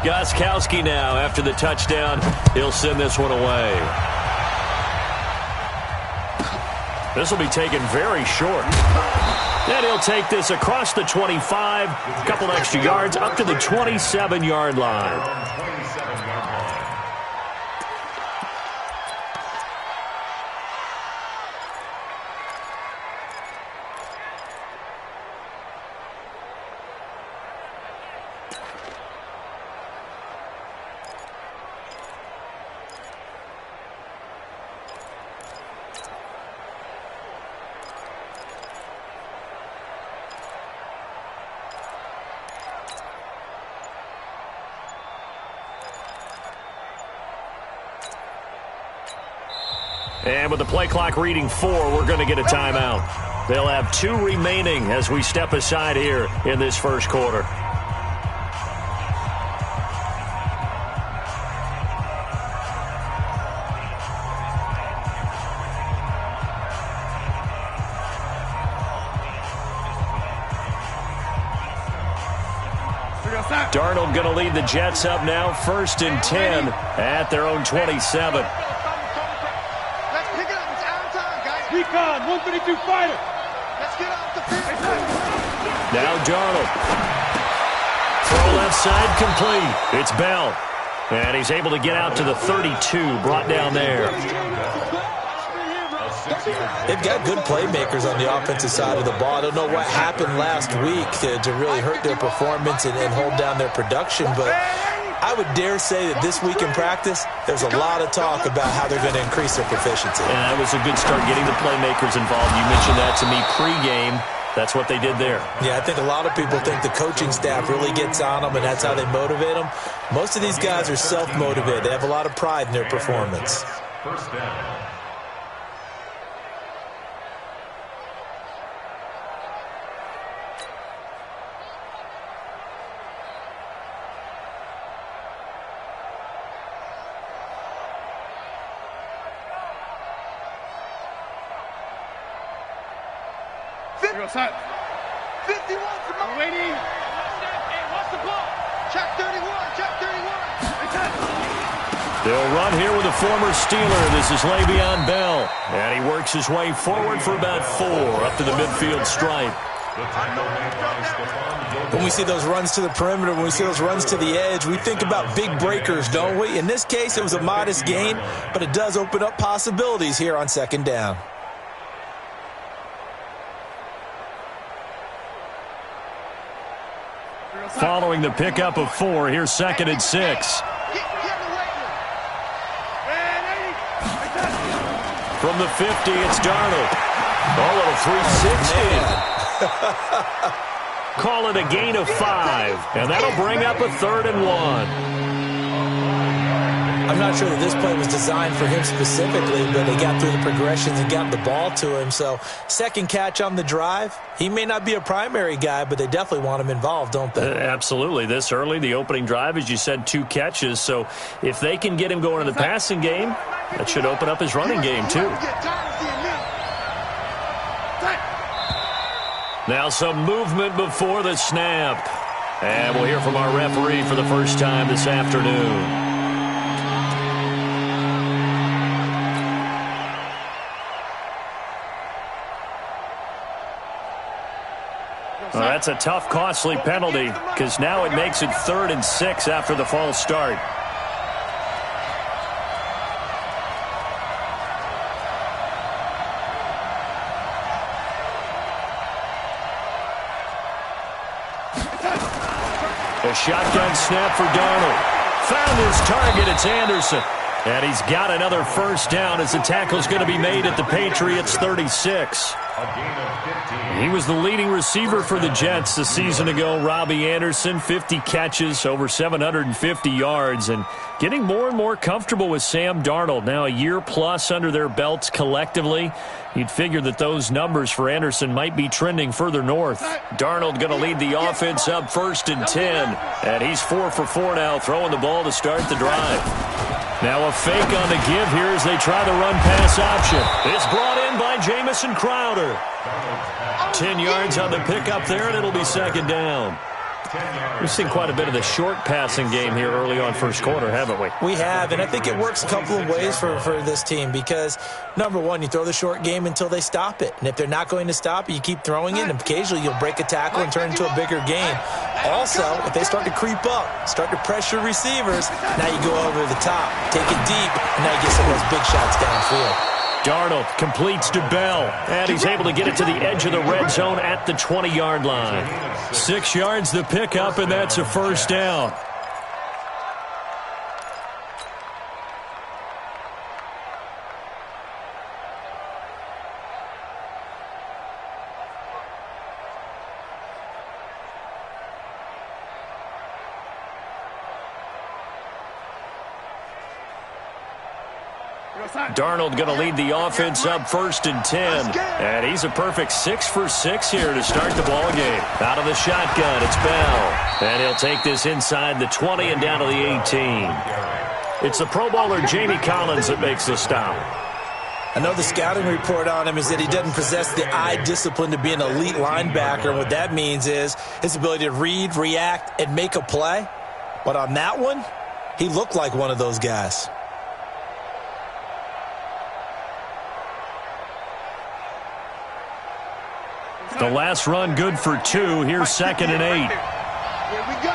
Gostkowski now, after the touchdown, he'll send this one away. This will be taken very short. And he'll take this across the 25, a couple extra yards, up to the 27-yard line. And with the play clock reading 4, we're going to get a timeout. They'll have 2 remaining as we step aside here in this first quarter. Darnold going to lead the Jets up now, 1st and 10 at their own 27. Recon, 132 fighter. Let's get off the field. Now Darnold. Throw left side complete. It's Bell. And he's able to get out to the 32, brought down there. They've got good playmakers on the offensive side of the ball. I don't know what happened last week to really hurt their performance and hold down their production, but I would dare say that this week in practice, there's a lot of talk about how they're going to increase their proficiency. And that was a good start, getting the playmakers involved. You mentioned that to me pregame. That's what they did there. Yeah, I think a lot of people think the coaching staff really gets on them, and that's how they motivate them. Most of these guys are self-motivated. They have a lot of pride in their performance. First down. Set. 51 from my waiting. And what's the ball? Check 31. Check 31. They'll run here with a former Steeler. This is Le'Veon Bell. And he works his way forward for about 4 up to the midfield stripe. When we see those runs to the perimeter, when we see those runs to the edge, we think about big breakers, don't we? In this case, it was a modest gain, but it does open up possibilities here on 2nd down. Following the pickup of 4, here's 2nd and 6. From the 50, it's Darnold. Oh, little 360. Call it a gain of 5, and that'll bring up a 3rd and 1. I'm not sure that this play was designed for him specifically, but they got through the progressions and got the ball to him. So, 2nd catch on the drive. He may not be a primary guy, but they definitely want him involved, don't they? Absolutely. This early, the opening drive, as you said, 2 catches. So, if they can get him going in the passing game, that should open up his running game, too. Now some movement before the snap. And we'll hear from our referee for the first time this afternoon. Well, that's a tough, costly penalty because now it makes it 3rd and 6 after the false start. A shotgun snap for Darnold. Found his target. It's Anderson. And he's got another first down as the tackle's going to be made at the Patriots' 36. He was the leading receiver for the Jets a season ago, Robbie Anderson, 50 catches, over 750 yards, and getting more and more comfortable with Sam Darnold. Now a year plus under their belts collectively. You'd figure that those numbers for Anderson might be trending further north. Darnold going to lead the offense up 1st and 10, and he's 4 for 4 now, throwing the ball to start the drive. Now a fake on the give here as they try the run-pass option. It's brought in by Jamison Crowder. 10 yards on the pickup there, and it'll be 2nd down. We've seen quite a bit of the short passing game here early on first quarter, haven't we? We have, and I think it works a couple of ways for this team because, number one, you throw the short game until they stop it. And if they're not going to stop it, you keep throwing it, and occasionally you'll break a tackle and turn into a bigger game. Also, if they start to creep up, start to pressure receivers, now you go over the top, take it deep, and now you get some of those big shots downfield. Darnold completes to Bell, and he's able to get it to the edge of the red zone at the 20-yard line. 6 yards the pickup, and that's a first down. Darnold going to lead the offense up 1st and 10. And he's a perfect 6 for 6 here to start the ball game. Out of the shotgun, it's Bell. And he'll take this inside the 20 and down to the 18. It's the Pro Bowler Jamie Collins that makes the stop. I know the scouting report on him is that he doesn't possess the eye discipline to be an elite linebacker. And what that means is his ability to read, react, and make a play. But on that one, he looked like one of those guys. The last run good for 2. Here's 2nd and 8. Here we go.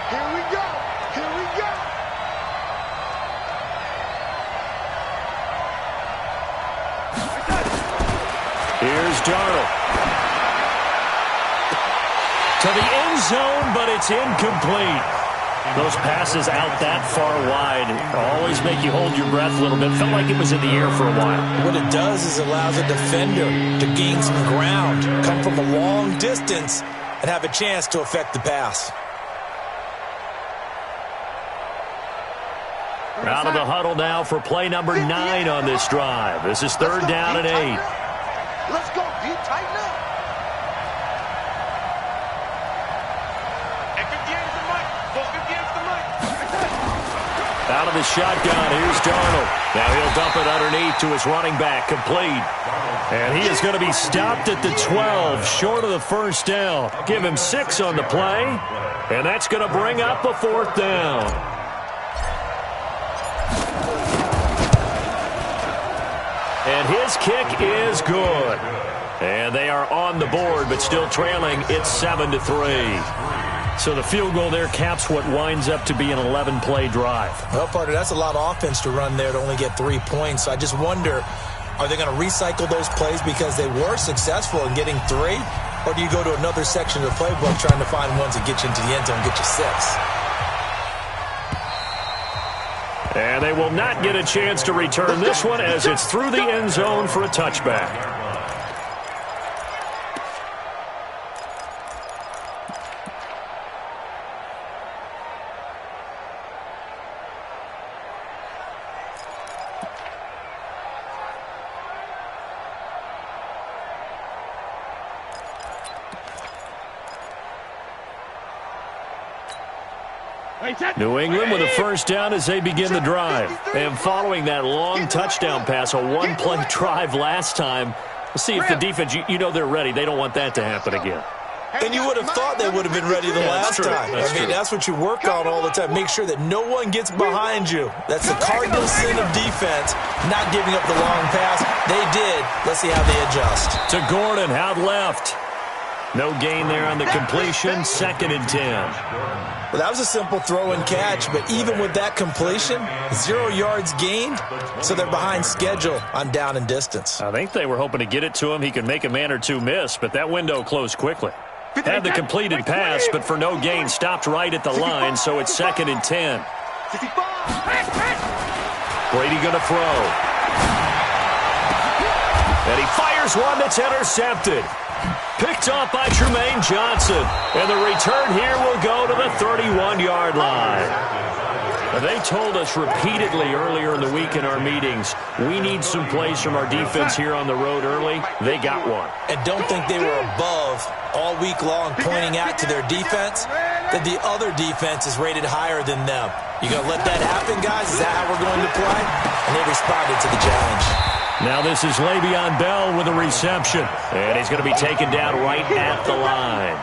Here we go. Here we go. Here's Darnold. To the end zone, but it's incomplete. Those passes out that far wide always make you hold your breath a little bit. Felt like it was in the air for a while. What it does is allows a defender to gain some ground, come from a long distance, and have a chance to affect the pass. Out of the huddle now for play number 9 on this drive. This is 3rd down and 8. Let's go, D. Tighten up. Out of the shotgun, here's Darnold. Now he'll dump it underneath to his running back, complete. And he is going to be stopped at the 12, short of the first down. Give him 6 on the play, and that's going to bring up a 4th down. And his kick is good. And they are on the board, but still trailing. It's 7-3. So the field goal there caps what winds up to be an 11-play drive. Well, partner, that's a lot of offense to run there to only get 3 points. So I just wonder, are they going to recycle those plays because they were successful in getting 3? Or do you go to another section of the playbook trying to find ones that get you into the end zone and get you 6? And they will not get a chance to return this one as it's through the end zone for a touchback. New England with a first down as they begin the drive. And following that long touchdown pass, a one-play drive last time, let's see if the defense, you know they're ready. They don't want that to happen again. And you would have thought they would have been ready the last time. I mean, that's what you work on all the time. Make sure that no one gets behind you. That's the cardinal sin of defense, not giving up the long pass. They did. Let's see how they adjust. To Gordon, out left. No gain there on the completion, 2nd and 10. Well, that was a simple throw and catch, but even with that completion, 0 yards gained, so they're behind schedule on down and distance. I think they were hoping to get it to him. He could make a man or two miss, but that window closed quickly. Had the completed pass, but for no gain, stopped right at the line, so it's 2nd and 10. Brady going to throw. And he fires one that's intercepted. Picked off by Tremaine Johnson. And the return here will go to the 31-yard line. They told us repeatedly earlier in the week in our meetings, we need some plays from our defense here on the road early. They got one. And don't think they were above all week long pointing out to their defense that the other defense is rated higher than them. You going to let that happen, guys? Is that how we're going to play? And they responded to the challenge. Now this is Le'Veon Bell with a reception. And he's going to be taken down right at the line.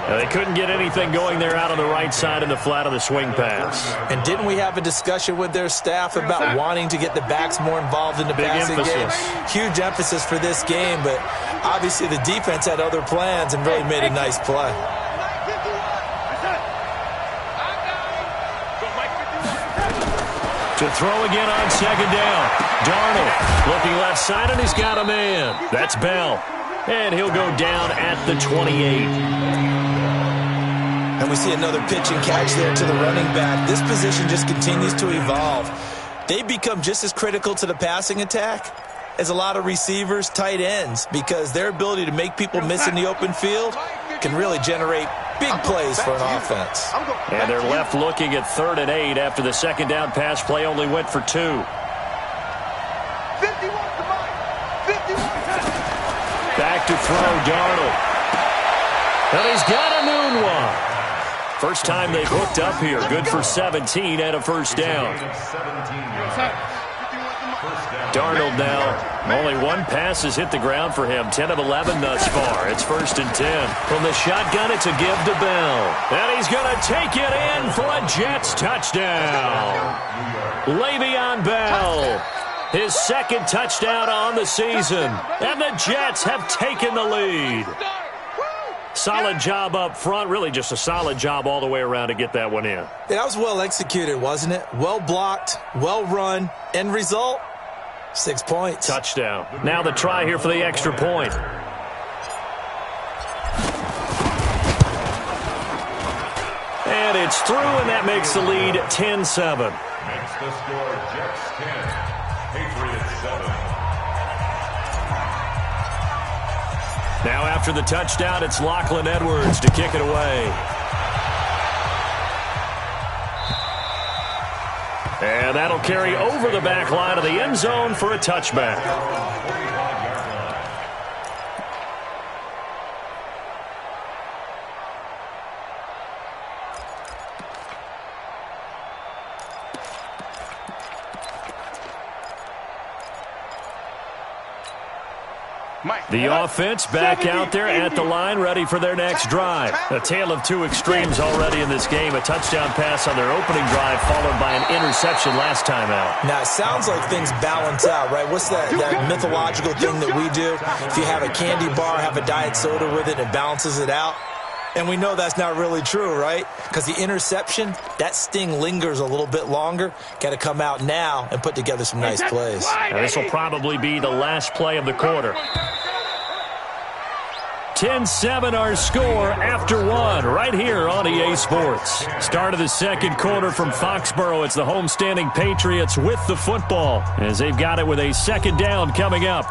Now, they couldn't get anything going there out on the right side in the flat of the swing pass. And didn't we have a discussion with their staff about wanting to get the backs more involved in the passing game? Huge emphasis for this game, but obviously the defense had other plans and really made a nice play. To throw again on second down. Darnold looking left side, and he's got a man. That's Bell. And he'll go down at the 28. And we see another pitch and catch there to the running back. This position just continues to evolve. They become just as critical to the passing attack as a lot of receivers, tight ends, because their ability to make people miss in the open field can really generate big plays for an offense. And they're left looking at 3rd and 8 after the second down pass play only went for 2. 51 to Mike. 51. Back to throw, Darnold. And he's got a noon one. First time they've hooked up here. Good for 17 and a first down. Darnold now, only one pass has hit the ground for him. 10 of 11 thus far. It's 1st and 10. From the shotgun, it's a give to Bell. And he's going to take it in for a Jets touchdown. Le'Veon Bell, his second touchdown on the season. And the Jets have taken the lead. Solid job up front. Really just a solid job all the way around to get that one in. Yeah, that was well executed, wasn't it? Well blocked, well run. End result, 6 points. Touchdown. Now the try here for the extra point. And it's through, and that makes the lead 10-7. Makes the score Jets 10, Patriots 7. Now after the touchdown, it's Lachlan Edwards to kick it away. And that'll carry over the back line of the end zone for a touchback. The offense back out there at the line, ready for their next drive. A tale of two extremes already in this game. A touchdown pass on their opening drive, followed by an interception last time out. Now, it sounds like things balance out, right? What's that mythological thing that we do? If you have a candy bar, have a diet soda with it, it balances it out. And we know that's not really true, right? Because the interception, that sting lingers a little bit longer. Got to come out now and put together some nice plays. Now, this will probably be the last play of the quarter. 10-7 our score after one right here on EA Sports. Start of the second quarter from Foxborough. It's the homestanding Patriots with the football as they've got it with a second down coming up.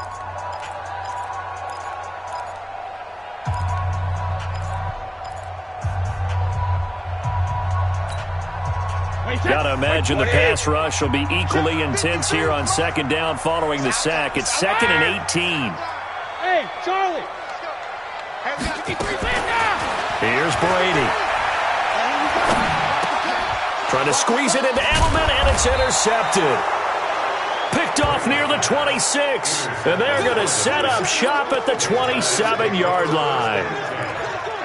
Got to imagine the pass rush will be equally intense here on second down following the sack. It's 2nd and 18. Hey, Charlie. Here's Brady. Trying to squeeze it into Edelman, and it's intercepted. Picked off near the 26. And they're going to set up shop at the 27-yard line.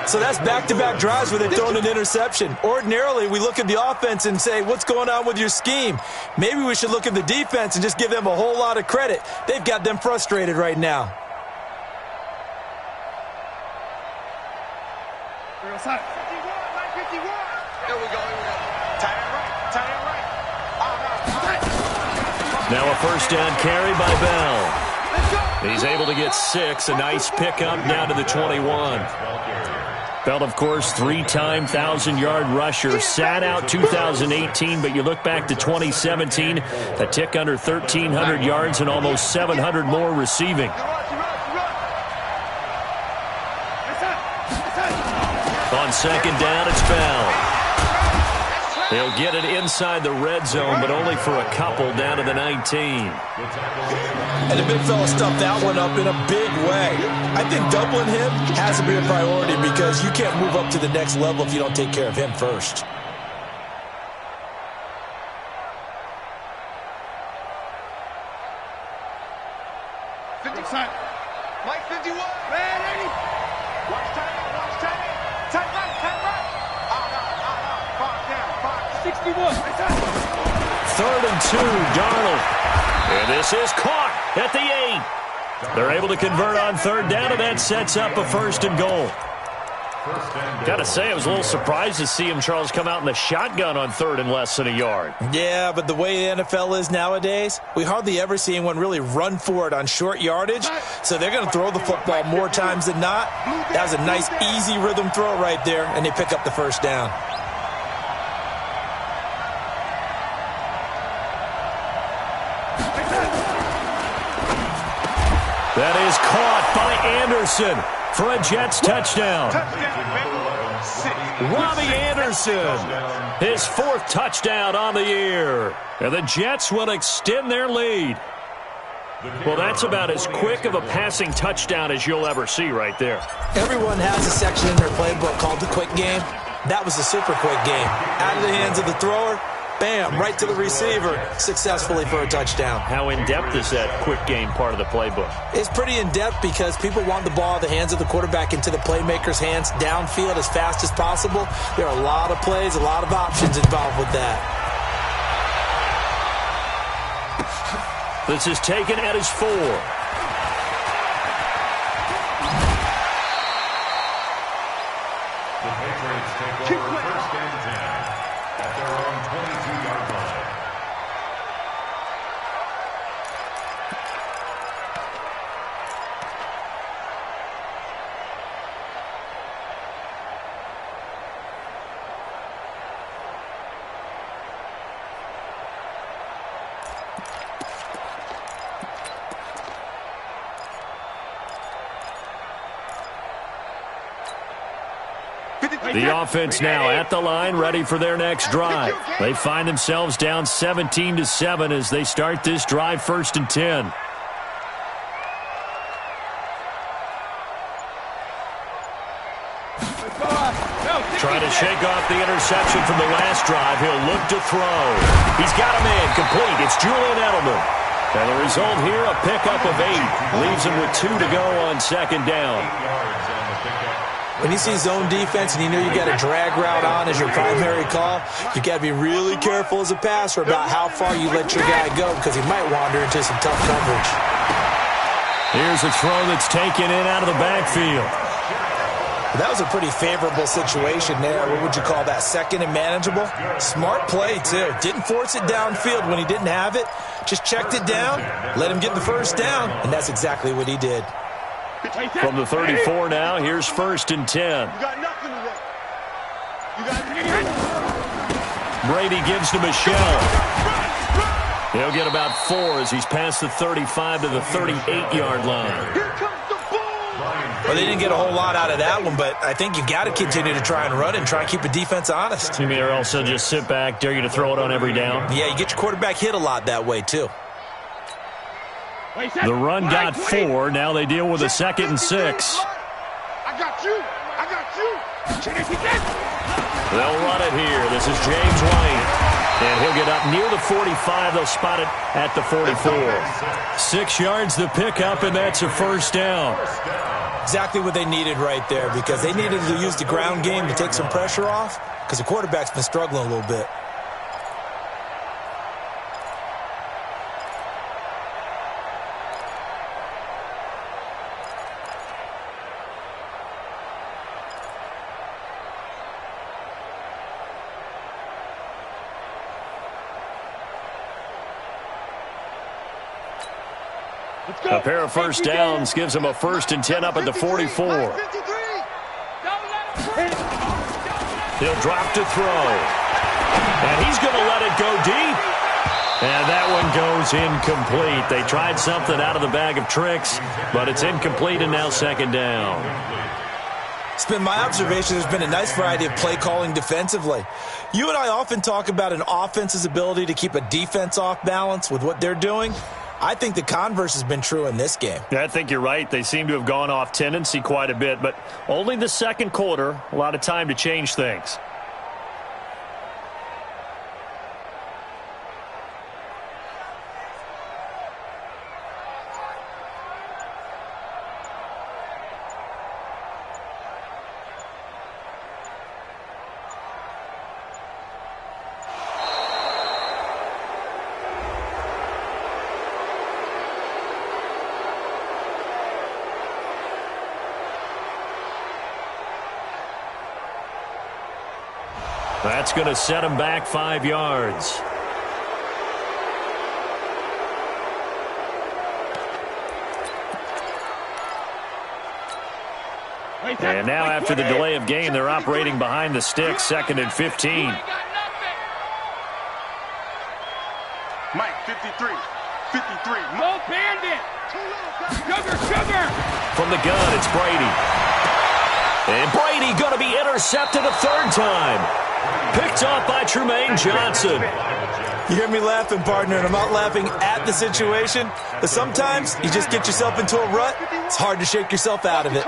So that's back-to-back drives where they've thrown an interception. Ordinarily, we look at the offense and say, what's going on with your scheme? Maybe we should look at the defense and just give them a whole lot of credit. They've got them frustrated right now. There we go. Tight end right. Now a first down carry by Bell. He's able to get 6. A nice pickup down to the 21. Bell, of course, 3-time 1,000-yard rusher. Sat out 2018, but you look back to 2017, a tick under 1,300 yards and almost 700 more receiving. On second down, it's Bell. He'll get it inside the red zone, but only for a couple down to the 19. And the big fella stuffed that one up in a big way. I think doubling him has to be a priority because you can't move up to the next level if you don't take care of him first. 3rd and 2, Darnold. And this is caught at the 8. They're able to convert on 3rd down, and that sets up a 1st and goal. Got to say, I was a little surprised to see him, Charles, come out in the shotgun on 3rd and less than a yard. Yeah, but the way the NFL is nowadays, we hardly ever see anyone really run for it on short yardage. So they're going to throw the football more times than not. That was a nice, easy rhythm throw right there, and they pick up the 1st down. That is caught by Anderson for a Jets touchdown. Robbie Anderson, his 4th touchdown on the year. And the Jets will extend their lead. Well, that's about as quick of a passing touchdown as you'll ever see right there. Everyone has a section in their playbook called the quick game. That was a super quick game. Out of the hands of the thrower, bam, right to the receiver, successfully for a touchdown. How in-depth is that quick game part of the playbook? It's pretty in-depth because people want the ball out of the hands of the quarterback into the playmaker's hands downfield as fast as possible. There are a lot of plays, a lot of options involved with that. This is taken at his 4. The Patriots take over 1st and 10 at their own 22-yard line. The offense now at the line, ready for their next drive. They find themselves down 17-7 as they start this drive, 1st and 10. Trying to shake off the interception from the last drive. He'll look to throw. He's got a man complete. It's Julian Edelman. And the result here, a pickup of 8. Leaves him with 2 to go on 2nd down. When you see zone defense and you know you got a drag route on as your primary call, you got to be really careful as a passer about how far you let your guy go because he might wander into some tough coverage. Here's a throw that's taken in out of the backfield. That was a pretty favorable situation there. What would you call that? 2nd and manageable? Smart play, too. Didn't force it downfield when he didn't have it. Just checked it down, let him get the 1st down, and that's exactly what he did. From the 34 now, here's 1st and 10. You got nothing to work. You got Brady gives to Michelle. He'll get about 4 as he's past the 35 to the 38-yard line. Here comes the ball. Well, they didn't get a whole lot out of that one, but I think you've got to continue to try and run and try and keep the defense honest. You mean or also just sit back, dare you to throw it on every down? Yeah, you get your quarterback hit a lot that way, too. The run got 4. Now they deal with a 2nd and 6. I got you. I got you. They'll run it here. This is James White. And he'll get up near the 45. They'll spot it at the 44. 6 yards the pickup, and that's a 1st down. Exactly what they needed right there because they needed to use the ground game to take some pressure off because the quarterback's been struggling a little bit. A pair of 1st downs gives him a 1st and 10 up at the 44. He'll drop to throw. And he's going to let it go deep. And that one goes incomplete. They tried something out of the bag of tricks, but it's incomplete and now 2nd down. It's been my observation there's been a nice variety of play calling defensively. You and I often talk about an offense's ability to keep a defense off balance with what they're doing. I think the converse has been true in this game. Yeah, I think you're right. They seem to have gone off tendency quite a bit, but only the 2nd quarter, a lot of time to change things. That's going to set him back 5 yards. And now after the delay of game, they're operating behind the sticks, 2nd and 15. Mike, 53. 53. Mo Bandit. Sugar. From the gun, it's Brady. And Brady going to be intercepted a 3rd time. Picked off by Trumaine Johnson. You hear me laughing, partner, and I'm not laughing at the situation. But sometimes you just get yourself into a rut. It's hard to shake yourself out of it.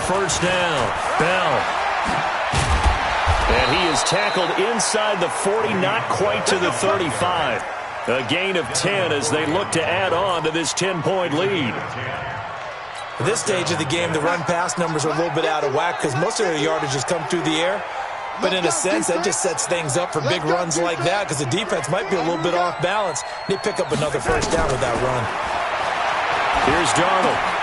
First down, Bell. And he is tackled inside the 40, not quite to the 35. A gain of 10 as they look to add on to this 10-point lead. At this stage of the game, the run-pass numbers are a little bit out of whack because most of their yardage has come through the air. But in a sense, that just sets things up for big runs like that because the defense might be a little bit off balance. They pick up another first down with that run. Here's Darnold.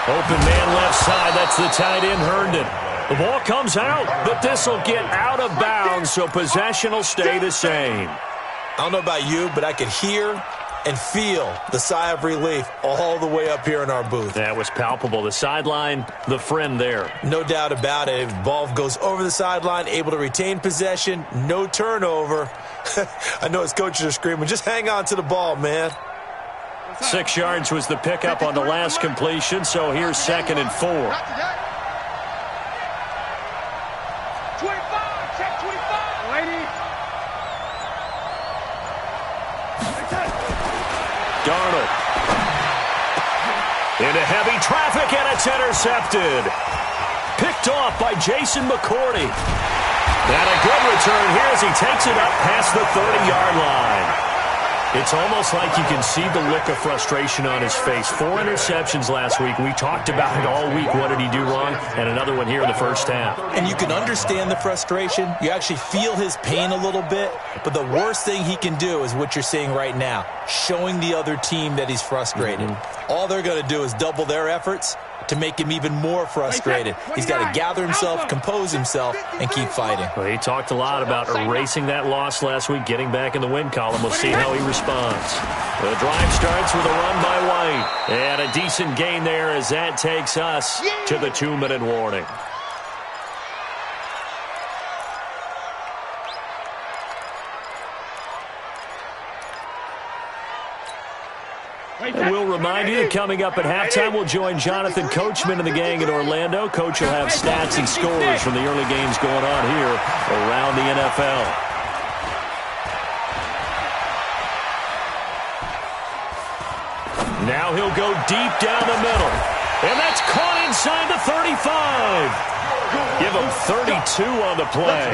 Open man left side. That's the tight end, Herndon. The ball comes out, but this will get out of bounds, so possession will stay the same. I don't know about you, but I could hear and feel the sigh of relief all the way up here in our booth. That was palpable. The sideline, the friend there. No doubt about it. Ball goes over the sideline, able to retain possession, no turnover. I know his coaches are screaming, just hang on to the ball, man. 6 yards was the pickup on the last completion, so here's 2nd and 4. 25, check 25. Lady. Darnold. Into heavy traffic, and it's intercepted. Picked off by Jason McCourty. And a good return here as he takes it up past the 30-yard line. It's almost like you can see the look of frustration on his face. 4 interceptions last week. We talked about it all week. What did he do wrong? And another one here in the first half. And you can understand the frustration. You actually feel his pain a little bit. But the worst thing he can do is what you're seeing right now, showing the other team that he's frustrated. All they're going to do is double their efforts to make him even more frustrated. He's got to gather himself, compose himself, and keep fighting. Well, he talked a lot about erasing that loss last week, getting back in the win column. We'll see how he responds. The drive starts with a run by White. And a decent gain there as that takes us to the 2-minute warning. And we'll remind you that coming up at halftime, we'll join Jonathan Coachman and the gang in Orlando. Coach will have stats and scores from the early games going on here around the NFL. Now he'll go deep down the middle. And that's caught inside the 35. Give him 32 on the play.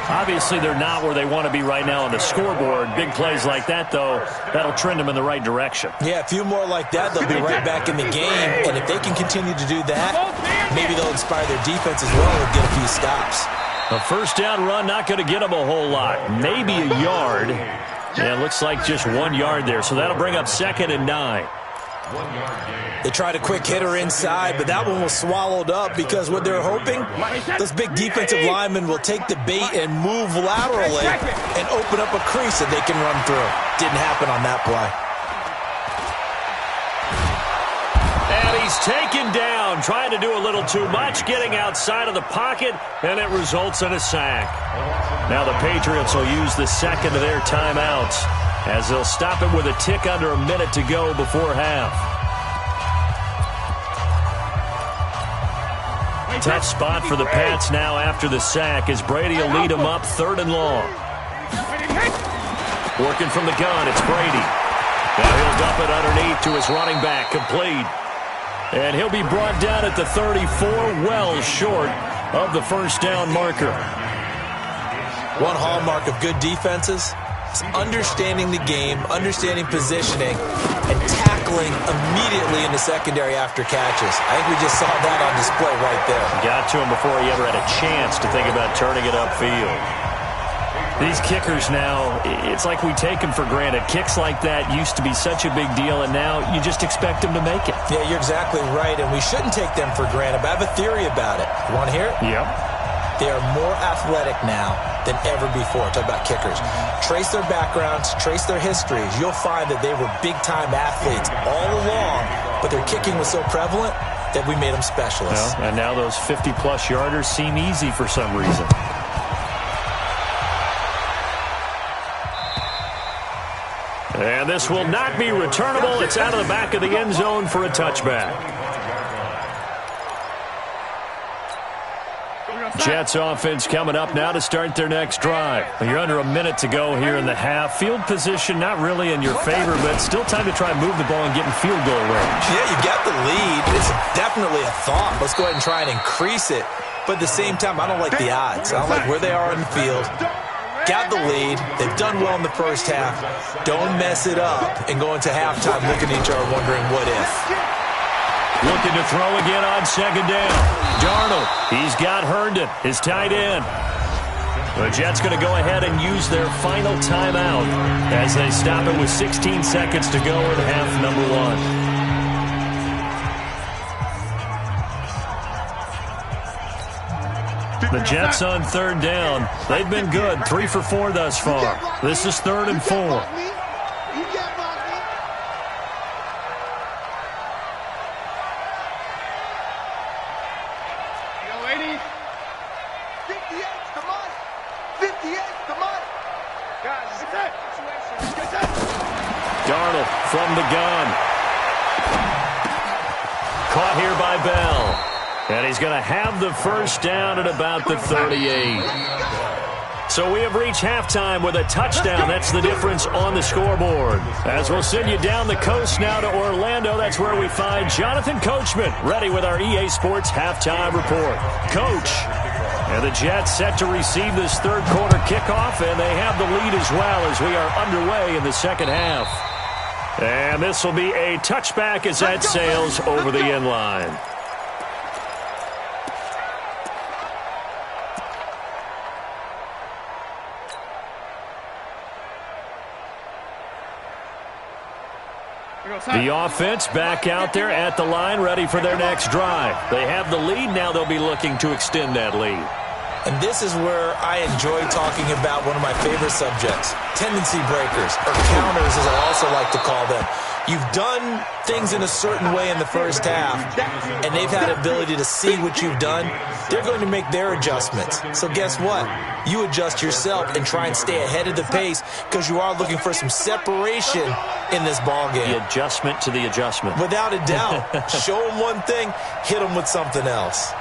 Obviously, they're not where they want to be right now on the scoreboard. Big plays like that, though, that'll trend them in the right direction. Yeah, a few more like that, they'll be right back in the game. And if they can continue to do that, maybe they'll inspire their defense as well and get a few stops. A first down run, not going to get them a whole lot. Maybe a yard. Yeah, it looks like just 1 yard there. So that'll bring up 2nd and 9. They tried a quick hitter inside, but that one was swallowed up because what they're hoping, those big defensive linemen will take the bait and move laterally and open up a crease that they can run through. Didn't happen on that play. And he's taken down, trying to do a little too much, getting outside of the pocket, and it results in a sack. Now the Patriots will use the second of their timeouts as they'll stop it with a tick under a minute to go before half. Tough spot for the Pats now after the sack as Brady will lead them up 3rd and long. Working from the gun, it's Brady. Now he'll dump it underneath to his running back, complete. And he'll be brought down at the 34, well short of the first down marker. One hallmark of good defenses is understanding the game, understanding positioning, and tackling tackling immediately in the secondary after catches. I think we just saw that on display right there. Got to him before he ever had a chance to think about turning it upfield. These kickers now, it's like we take them for granted. Kicks like that used to be such a big deal, and now you just expect them to make it. Yeah, you're exactly right, and we shouldn't take them for granted, but I have a theory about it. You want to hear it? Yep. They are more athletic now than ever before. Talk about kickers. Trace their backgrounds, trace their histories. You'll find that they were big-time athletes all along, but their kicking was so prevalent that we made them specialists. Well, and now those 50-plus yarders seem easy for some reason. And this will not be returnable. It's out of the back of the end zone for a touchback. Jets offense coming up now to start their next drive. You're under a minute to go here in the half. Field position not really in your favor, but still time to try and move the ball and get in field goal range. Yeah, you got the lead. It's definitely a thought. Let's go ahead and try and increase it. But at the same time, I don't like the odds. I don't like where they are in the field. Got the lead. They've done well in the first half. Don't mess it up and go into halftime looking at each other wondering what if. Looking to throw again on second down. Darnold, he's got Herndon, his tight end. The Jets going to go ahead and use their final timeout as they stop it with 16 seconds to go in half number one. The Jets on third down. They've been good, 3 for 4 thus far. This is 3rd and 4. Darnold from the gun. Caught here by Bell. And he's going to have the first down at about the 38. So we have reached halftime with a touchdown. That's the difference on the scoreboard. As we'll send you down the coast now to Orlando, that's where we find Jonathan Coachman, ready with our EA Sports halftime report. Coach, and the Jets set to receive this third quarter kickoff, and they have the lead as well as we are underway in the second half. And this will be a touchback as that sails over the end line. The offense back out there at the line, ready for their next drive. They have the lead. Now they'll be looking to extend that lead. And this is where I enjoy talking about one of my favorite subjects, tendency breakers, or counters as I also like to call them. You've done things in a certain way in the first half, and they've had the ability to see what you've done. They're going to make their adjustments. So guess what? You adjust yourself and try and stay ahead of the pace because you are looking for some separation in this ball game. The adjustment to the adjustment. Without a doubt. Show them one thing, hit them with something else.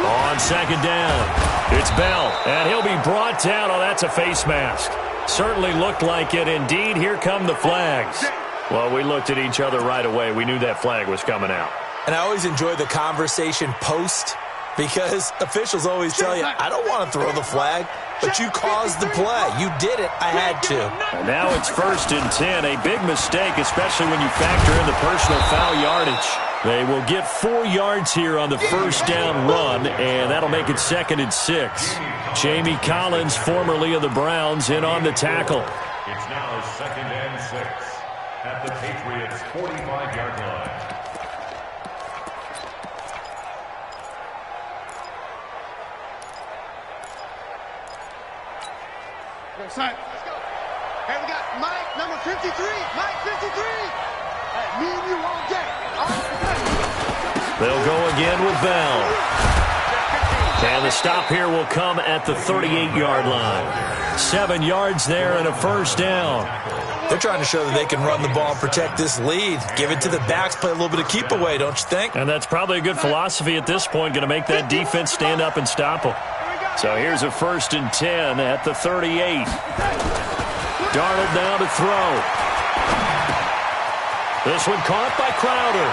On second down, it's Bell, and he'll be brought down. Oh, that's a face mask. Certainly looked like it. Indeed, here come the flags. Well, we looked at each other right away. We knew that flag was coming out. And I always enjoy the conversation post because officials always tell you, I don't want to throw the flag, but you caused the play. You did it. I had to. And now it's 1st and 10. A big mistake, especially when you factor in the personal foul yardage. They will get 4 yards here on the first down run, and that'll make it 2nd and 6. Jamie Collins, formerly of the Browns, in on the tackle. It's now 2nd and 6 at the Patriots' 45-yard line. Let's go. Hey, we got Mike, number 53. Mike, 53. Hey, me and you all day. They'll go again with Bell. And the stop here will come at the 38-yard line. 7 yards there and a first down. They're trying to show that they can run the ball and protect this lead. Give it to the backs, play a little bit of keep away, don't you think? And that's probably a good philosophy at this point, going to make that defense stand up and stop them. So here's a 1st and 10 at the 38. Darnold now to throw. This one caught by Crowder.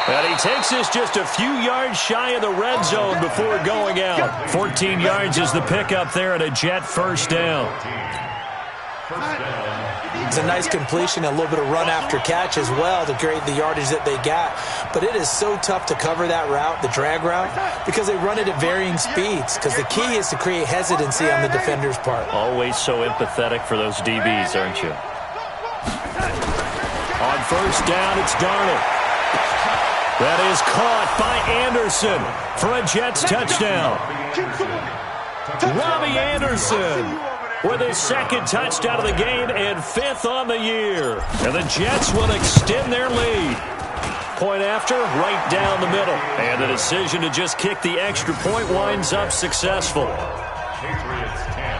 And he takes this just a few yards shy of the red zone before going out. 14 yards is the pickup there, and a Jet first down. It's a nice completion, a little bit of run after catch as well to create the yardage that they got. But it is so tough to cover that route, the drag route, because they run it at varying speeds. Because the key is to create hesitancy on the defender's part. Always so empathetic for those DBs, aren't you? On first down, it's Darnold. That is caught by Anderson for a Jets touchdown. Robbie Anderson with his second touchdown of the game and 5th on the year. And the Jets will extend their lead. Point after, right down the middle. And the decision to just kick the extra point winds up successful. Patriots 10.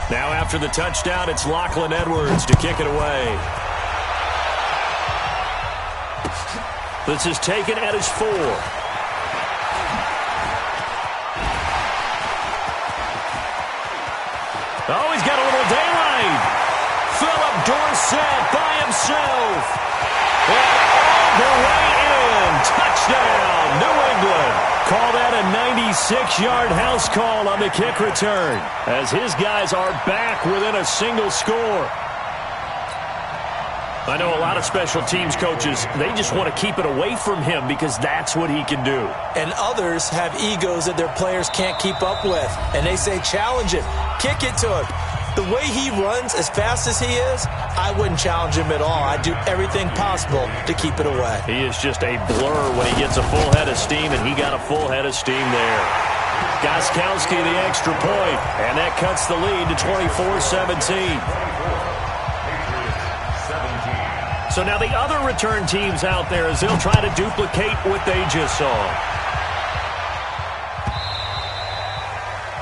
Now after the touchdown, it's Lachlan Edwards to kick it away. This is taken at his 4. Oh, he's got a little daylight. Philip Dorsett by himself. And all the way in. Touchdown, New England. Call that a 96-yard house call on the kick return, as his guys are back within a single score. I know a lot of special teams coaches, they just want to keep it away from him because that's what he can do. And others have egos that their players can't keep up with. And they say, challenge it, kick it to him. The way he runs, as fast as he is, I wouldn't challenge him at all. I'd do everything possible to keep it away. He is just a blur when he gets a full head of steam, and he got a full head of steam there. Gostkowski the extra point, and that cuts the lead to 24-17. So now the other return teams out there as they'll try to duplicate what they just saw.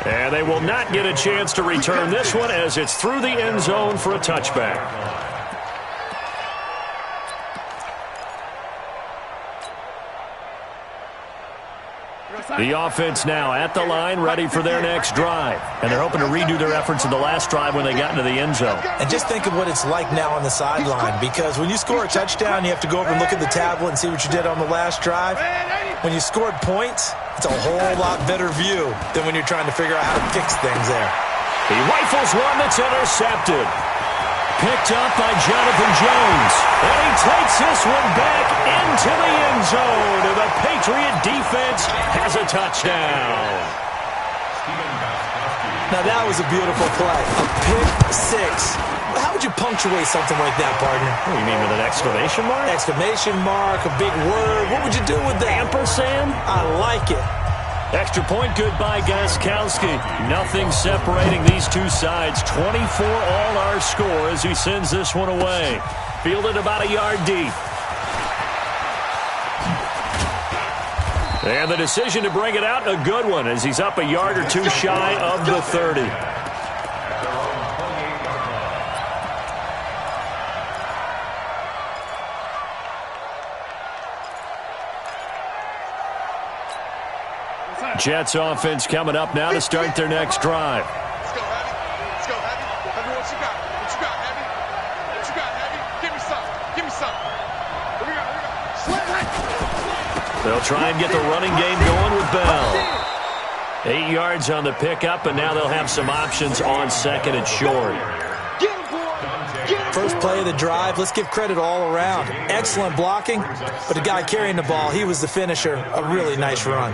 And they will not get a chance to return this one as it's through the end zone for a touchback. The offense now at the line, ready for their next drive. And they're hoping to redo their efforts in the last drive when they got into the end zone. And just think of what it's like now on the sideline, because when you score a touchdown, you have to go over and look at the tablet and see what you did on the last drive. When you scored points, it's a whole lot better view than when you're trying to figure out how to fix things there. He rifles one that's intercepted. Picked up by Jonathan Jones. And he takes this one back into the end zone. And the Patriot defense has a touchdown. Now that was a beautiful play. A pick six. How would you punctuate something like that, partner? What do you mean, with an exclamation mark? Exclamation mark, a big word. What would you do with that? Ampersand? I like it. Extra point good by Gostkowski. Nothing separating these two sides. 24 all our score as he sends this one away. Fielded about a yard deep. And the decision to bring it out, a good one, as he's up a yard or two shy of the 30. Jets offense coming up now to start their next drive. Let's go, Heavy. Let's go, Heavy. Heavy, what you got? What you got, Heavy? What you got, Heavy? Give me some. Give me some. Here we go. Here we go. Slam it. They'll try and get the running game going with Bell. 8 yards on the pickup, and now they'll have some options on second and short. Get him, boy. First play of the drive, let's give credit all around. Excellent blocking, but the guy carrying the ball, he was the finisher. A really nice run.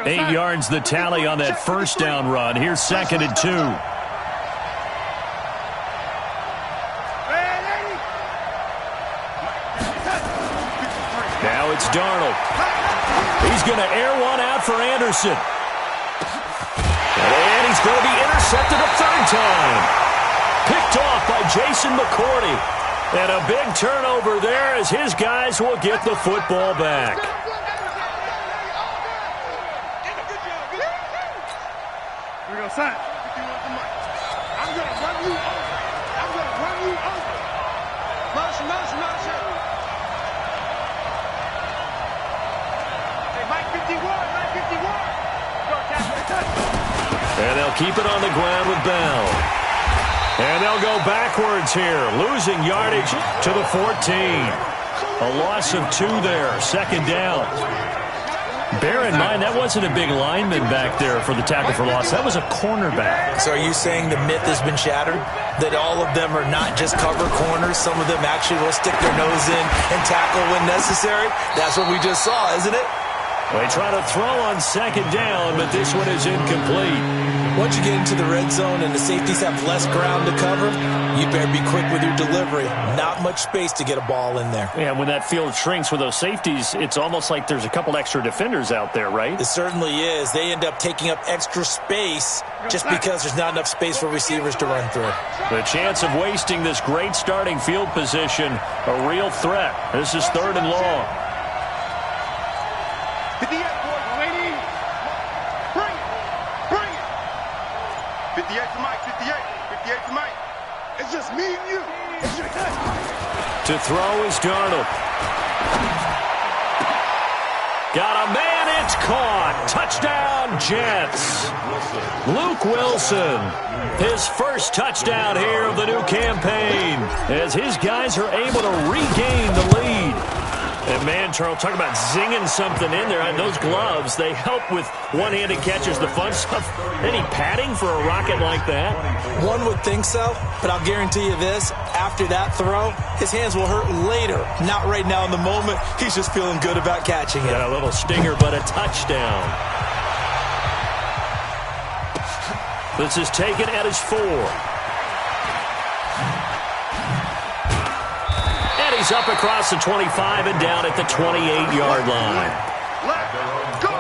8 yards the tally on that first down run. Here's second and 2. Now it's Darnold. He's going to air one out for Anderson. And he's going to be intercepted a third time. Picked off by Jason McCourty. And a big turnover there as his guys will get the football back. Son, I'm going to run you over. I'm going to run you over. Motion, motion, motion. Hey, Mike 51, Mike 51. Go, tackle, touch. keep it on the ground with Bell. And they'll go backwards here, losing yardage to the 14. A loss of 2 there, second down. Bear in mind, that wasn't a big lineman back there for the tackle for loss. That was a cornerback. So are you saying the myth has been shattered? That all of them are not just cover corners? Some of them actually will stick their nose in and tackle when necessary? That's what we just saw, isn't it? They try to throw on second down, but this one is incomplete. Once you get into the red zone and the safeties have less ground to cover, you better be quick with your delivery. Not much space to get a ball in there. Yeah, when that field shrinks with those safeties, it's almost like there's a couple extra defenders out there, right? It certainly is. They end up taking up extra space just because there's not enough space for receivers to run through. The chance of wasting this great starting field position, a real threat. This is 3rd and long. 58, boys, waiting. Bring it. Bring it. 58 to Mike, 58. 58 to Mike. It's just me and you. To throw is Darnold. Got a man, it's caught. Touchdown, Jets. Luke Wilson, his first touchdown here of the new campaign, as his guys are able to regain the lead. And man, Charles, talk about zinging something in there. And those gloves, they help with one-handed catches, the fun stuff. Any padding for a rocket like that? One would think so, but I'll guarantee you this. After that throw, his hands will hurt later. Not right now in the moment. He's just feeling good about catching it. Got a little stinger, but a touchdown. This is taken at his 4. He's up across the 25 and down at the 28-yard line. Let's go.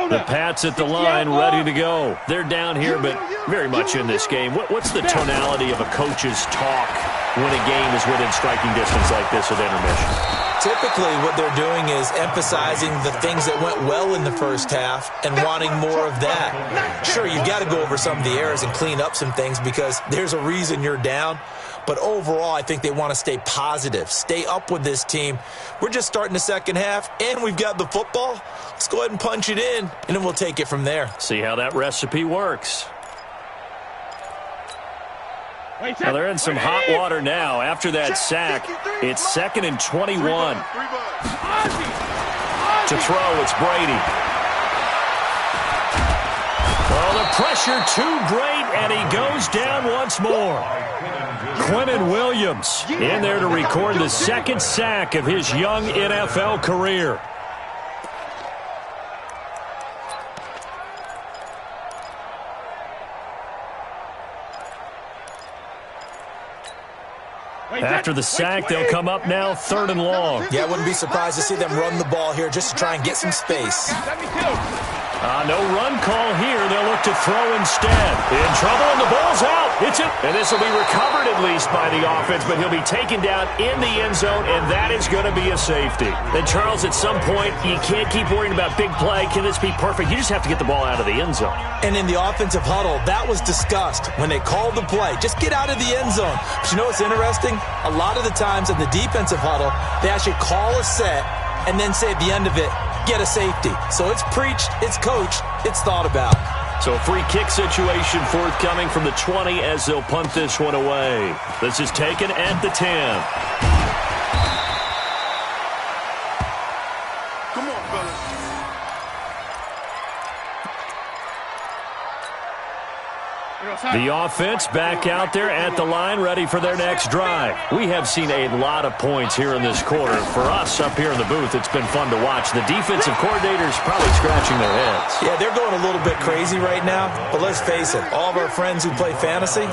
The Pats at the line, ready to go. They're down here, but very much in this game. What's the tonality of a coach's talk when a game is within striking distance like this at intermission? Typically, what they're doing is emphasizing the things that went well in the first half and wanting more of that. Sure, you've got to go over some of the errors and clean up some things because there's a reason you're down. But overall, I think they want to stay positive, stay up with this team. We're just starting the second half, and we've got the football. Let's go ahead and punch it in, and then we'll take it from there. See how that recipe works. Well, they're in some hot water now. After that sack, it's 2nd and 21. To throw, it's Brady. Oh, the pressure too great, and he goes down once more. Quentin Williams in there to record the 2nd sack of his young NFL career. After the sack, they'll come up now 3rd and long. Yeah, I wouldn't be surprised to see them run the ball here just to try and get some space. No run call here. They'll look to throw instead. In trouble, and the ball's out. It's it. And this will be recovered at least by the offense, but he'll be taken down in the end zone, and that is going to be a safety. And, Charles, at some point, you can't keep worrying about big play. Can this be perfect? You just have to get the ball out of the end zone. And in the offensive huddle, that was discussed when they called the play. Just get out of the end zone. But you know what's interesting? A lot of the times in the defensive huddle, they actually call a set and then say at the end of it, get a safety. So it's preached, it's coached, it's thought about. So a free kick situation forthcoming from the 20 as they'll punt this one away. This is taken at the 10. Come on, fellas. The offense back out there at the line, ready for their next drive. We have seen a lot of points here in this quarter. For us up here in the booth, it's been fun to watch. The defensive coordinators probably scratching their heads. Yeah, they're going a little bit crazy right now, but let's face it, all of our friends who play fantasy,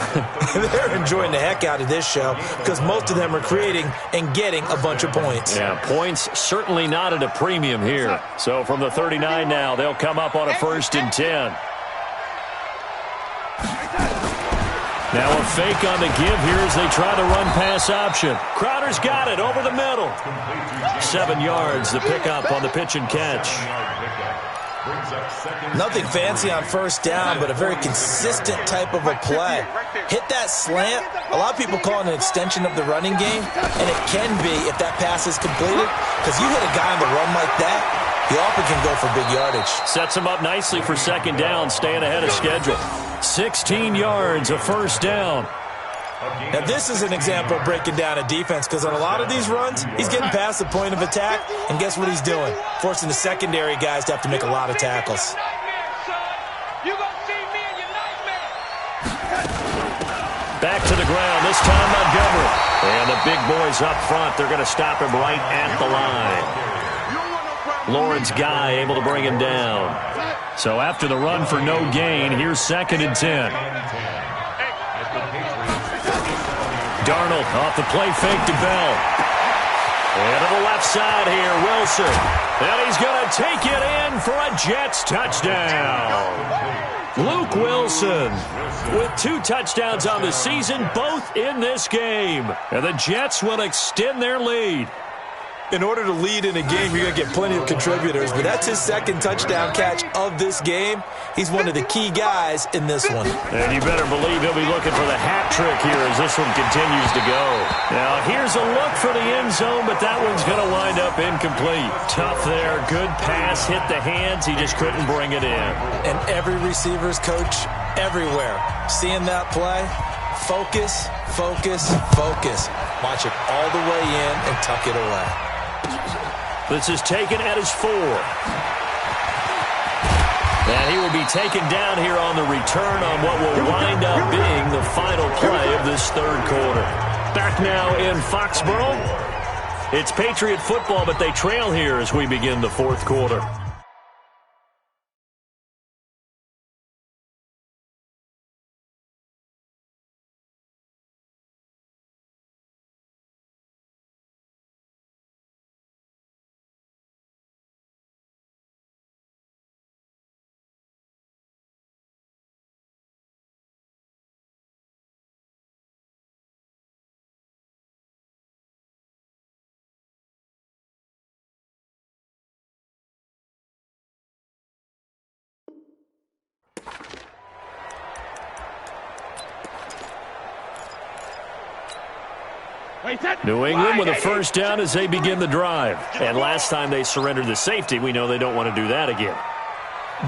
they're enjoying the heck out of this show because most of them are creating and getting a bunch of points. Yeah, points certainly not at a premium here. So from the 39 now, they'll come up on a 1st and 10. Now a fake on the give here as they try to run pass option. Crowder's got it over the middle. 7 yards, the pickup on the pitch and catch. brings up second. Nothing fancy on first down, but a very consistent type of a play. Hit that slant. A lot of people call it an extension of the running game, and it can be if that pass is completed, because you hit a guy on the run like that, he often can go for big yardage. Sets him up nicely for second down, staying ahead of schedule. 16 yards, a first down. Now, this is an example of breaking down a defense, because on a lot of these runs, he's getting past the point of attack, and guess what he's doing? Forcing the secondary guys to have to make a lot of tackles. Back to the ground, this time Montgomery. And the big boys up front, they're going to stop him right at the line. Lawrence Guy able to bring him down. So after the run for no gain, here's 2nd and 10. Darnold off the play fake to Bell. And to the left side here, Wilson. And he's going to take it in for a Jets touchdown. Luke Wilson with 2 touchdowns on the season, both in this game. And the Jets will extend their lead. In order to lead in a game, you're going to get plenty of contributors, but that's his 2nd touchdown catch of this game. He's one of the key guys in this one. And you better believe he'll be looking for the hat trick here as this one continues to go. Now, here's a look for the end zone, but that one's going to wind up incomplete. Tough there. Good pass. Hit the hands. He just couldn't bring it in. And every receiver's coach everywhere, seeing that play, focus, focus, focus. Watch it all the way in and tuck it away. This is taken at his 4. And he will be taken down here on the return on what will wind up being the final play of this 3rd quarter. Back now in Foxborough. It's Patriot football, but they trail here as we begin the 4th quarter. New England with a first down as they begin the drive. And last time they surrendered the safety, we know they don't want to do that again.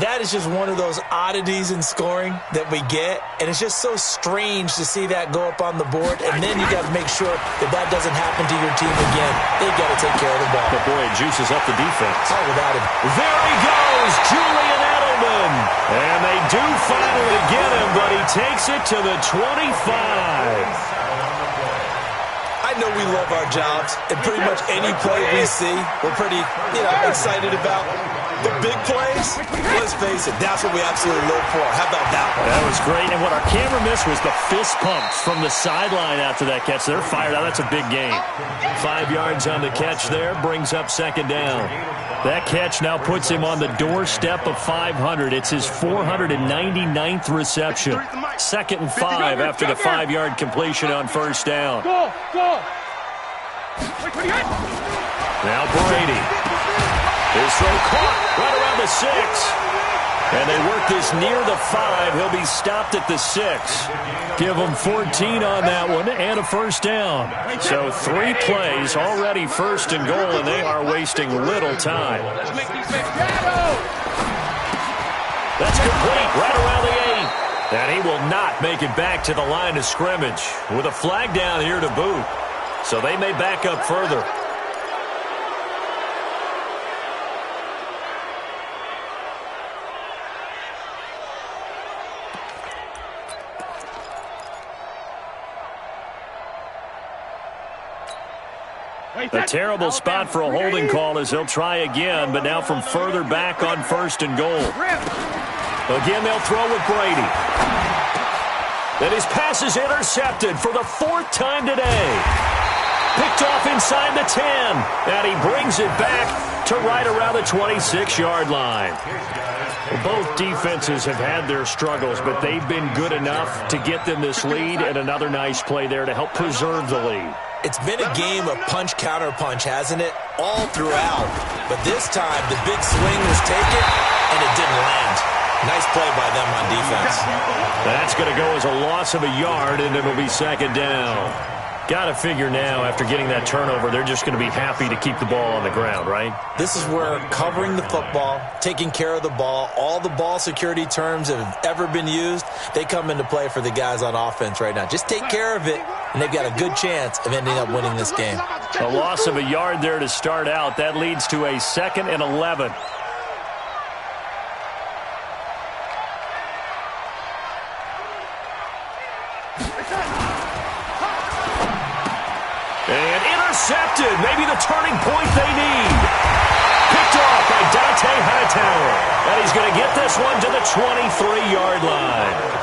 That is just one of those oddities in scoring that we get, and it's just so strange to see that go up on the board, and then you got to make sure that that doesn't happen to your team again. They've got to take care of the ball. But boy, it juices up the defense. Oh, without him. There he goes, Julian Edelman. And they do finally get him, but he takes it to the 25. I know we love our jobs, and pretty much any play we see, we're pretty, excited about. The big plays, let's face it, that's what we absolutely live for. How about that one? That was great, and what our camera missed was the fist pumps from the sideline after that catch. They're fired out. That's a big gain. 5 yards on the catch there, brings up 2nd down. That catch now puts him on the doorstep of 500. It's his 499th reception. 2nd and 5 after the 5-yard completion on first down. Now Brady. His throw caught right around the 6. And they work this near the 5. He'll be stopped at the 6. Give him 14 on that one and a first down. So 3 plays, already 1st and goal, and they are wasting little time. That's complete right around the 8. And he will not make it back to the line of scrimmage with a flag down here to boot. So they may back up further. A terrible spot for a holding call as they'll try again, but now from further back on 1st and goal. Again, they'll throw with Brady. Then his pass is intercepted for the 4th time today. Picked off inside the 10, and he brings it back to right around the 26-yard line. Both defenses have had their struggles, but they've been good enough to get them this lead, and another nice play there to help preserve the lead. It's been a game of punch-counter-punch, hasn't it? All throughout. But this time, the big swing was taken, and it didn't land. Nice play by them on defense. That's going to go as a loss of a yard, and it'll be second down. Got to figure now, after getting that turnover, they're just going to be happy to keep the ball on the ground, right? This is where covering the football, taking care of the ball, all the ball security terms that have ever been used, they come into play for the guys on offense right now. Just take care of it, and they've got a good chance of ending up winning this game. A loss of a yard there to start out. That leads to a 2nd and 11. And intercepted. Maybe the turning point they need. Picked off by Dante Hightower. And he's going to get this one to the 23-yard line.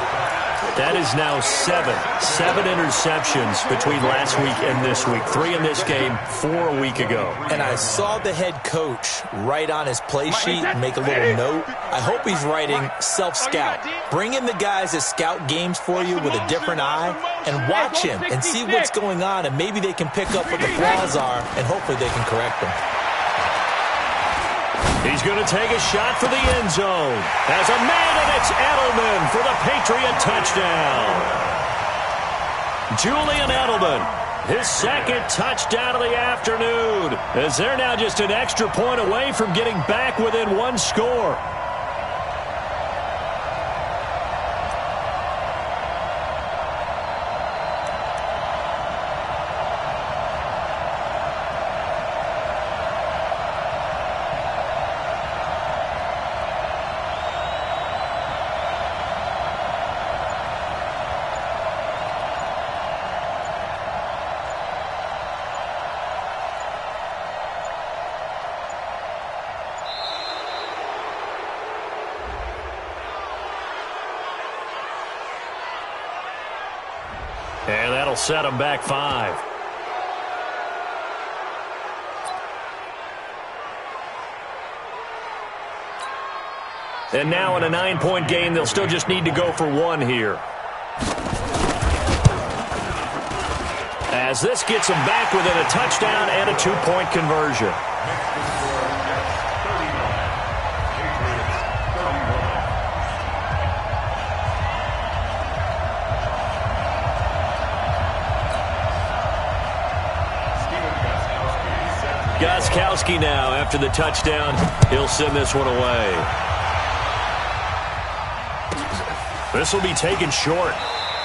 That is now 7 interceptions between last week and this week. 3 in this game, 4 a week ago. And I saw the head coach write on his play sheet and make a little note. I hope he's writing self-scout. Bring in the guys that scout games for you with a different eye and watch him and see what's going on, and maybe they can pick up what the flaws are, and hopefully they can correct them. He's going to take a shot for the end zone. As a man, and it's Edelman for the Patriot touchdown. Julian Edelman, his 2nd touchdown of the afternoon, as they're now just an extra point away from getting back within 1 score. And that'll set them back 5. And now in a 9-point game, they'll still just need to go for 1 here. As this gets them back within a touchdown and a 2-point conversion. Gostkowski now, after the touchdown, he'll send this one away. This will be taken short.